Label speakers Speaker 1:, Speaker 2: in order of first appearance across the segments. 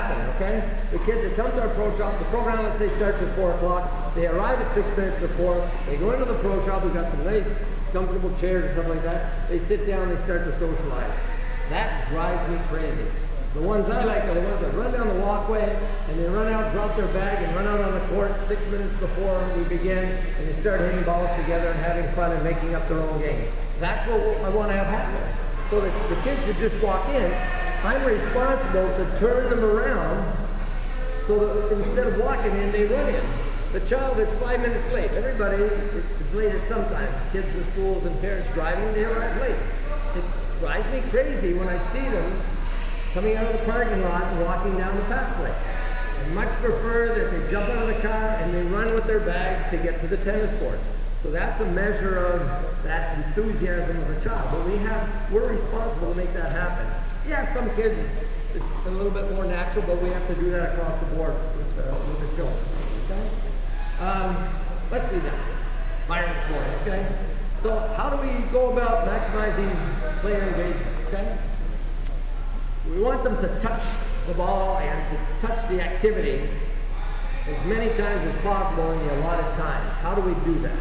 Speaker 1: happen, okay? The kids that come to our pro shop, the program, let's say, starts at 4 o'clock. They arrive at 6 minutes to 4. They go into the pro shop. We've got some nice, comfortable chairs or something like that. They sit down, they start to socialize. That drives me crazy. The ones I like are the ones that run down the walkway and they run out, drop their bag, and run out on the court 6 minutes before we begin, and they start hitting balls together and having fun and making up their own games. That's what I want to have happen. So that the kids that just walk in, I'm responsible to turn them around so that instead of walking in, they run in. The child is 5 minutes late. Everybody is late at some time. Kids with schools and parents driving, they arrive late. It drives me crazy when I see them coming out of the parking lot and walking down the pathway. I much prefer that they jump out of the car and they run with their bag to get to the tennis courts. So that's a measure of that enthusiasm of a child. But we're responsible to make that happen. Yeah, some kids, it's a little bit more natural, but we have to do that across the board with the children. Okay? Let's leave that. Byron's board, okay? So how do we go about maximizing player engagement, okay? We want them to touch the ball and to touch the activity as many times as possible in the allotted time. How do we do that?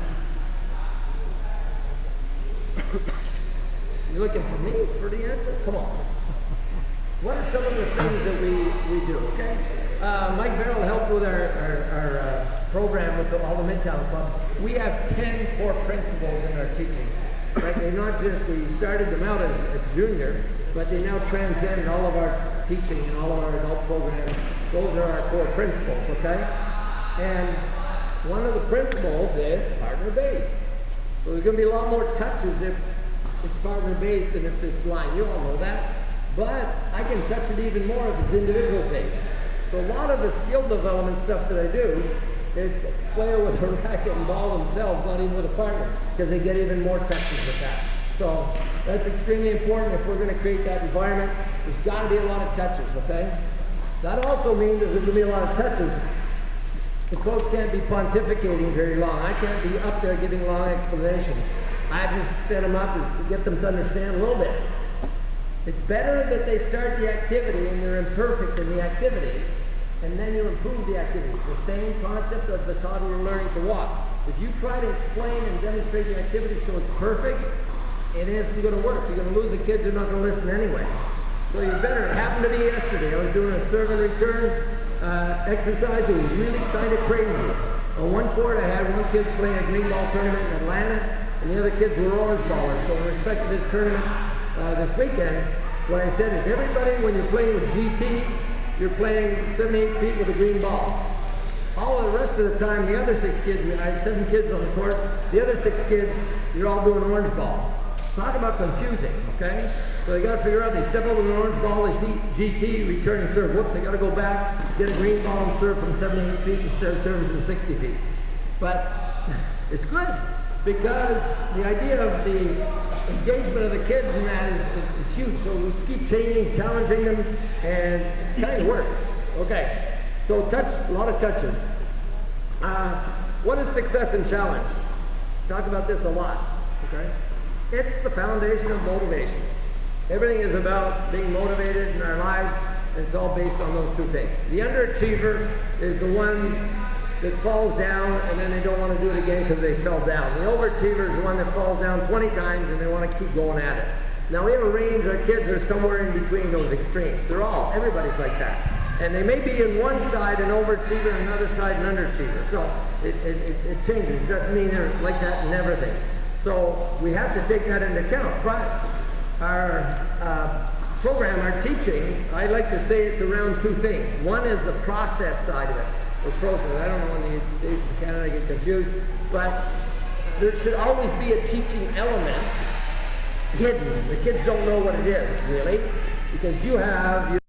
Speaker 1: You're looking for me for the answer? Come on. What are some of the things that we do, okay? Mike Barrell helped with our program with all the Midtown clubs. We have 10 core principles in our teaching. Right? They're not just, we started them out as a junior, but they now transcend all of our teaching and all of our adult programs. Those are our core principles, okay? And one of the principles is partner-based. So there's going to be a lot more touches if it's partner-based than if it's line. You all know that. But I can touch it even more if it's individual-based. So a lot of the skill development stuff that I do is player with a racket and ball themselves, not even with a partner, because they get even more touches with that. So that's extremely important if we're going to create that environment. There's got to be a lot of touches, okay? That also means that there's going to be a lot of touches. The coach can't be pontificating very long. I can't be up there giving long explanations. I just set them up and get them to understand a little bit. It's better that they start the activity and they're imperfect in the activity, and then you improve the activity. The same concept of the toddler learning to walk. If you try to explain and demonstrate the activity so it's perfect, it isn't going to work. You're going to lose the kids who are not going to listen anyway. So you better. It happened to me yesterday. I was doing a serve and return exercise. It was really kind of crazy. On one court, I had one kid playing a green ball tournament in Atlanta, and the other kids were orange ballers. So in respect to this tournament this weekend, what I said is everybody, when you're playing with GT, you're playing 7-8 feet with a green ball. All the rest of the time, the other 6 kids, I had 7 kids on the court, the other 6 kids, you're all doing orange ball. Talk about confusing, okay? So they got to figure out, they step over the orange ball, they see GT, returning serve. Whoops, they got to go back, get a green ball and serve from 7-8 feet instead of serving from 60 feet. But it's good, because the idea of the engagement of the kids in that is huge. So we keep changing, challenging them, and it kind of works. Okay, so touch, a lot of touches. What is success and challenge? Talk about this a lot, okay? It's the foundation of motivation. Everything is about being motivated in our lives, and it's all based on those two things. The underachiever is the one that falls down and then they don't want to do it again because they fell down. The overachiever is the one that falls down 20 times and they want to keep going at it. Now we have a range, our kids are somewhere in between those extremes. Everybody's like that. And they may be in one side an overachiever and another side an underachiever. So it changes. It doesn't mean they're like that in everything. So we have to take that into account. But our program, our teaching, I like to say it's around 2 things. One is the process side of it. Or process. I don't know when the States and Canada get confused, but there should always be a teaching element hidden. The kids don't know what it is, really, because you have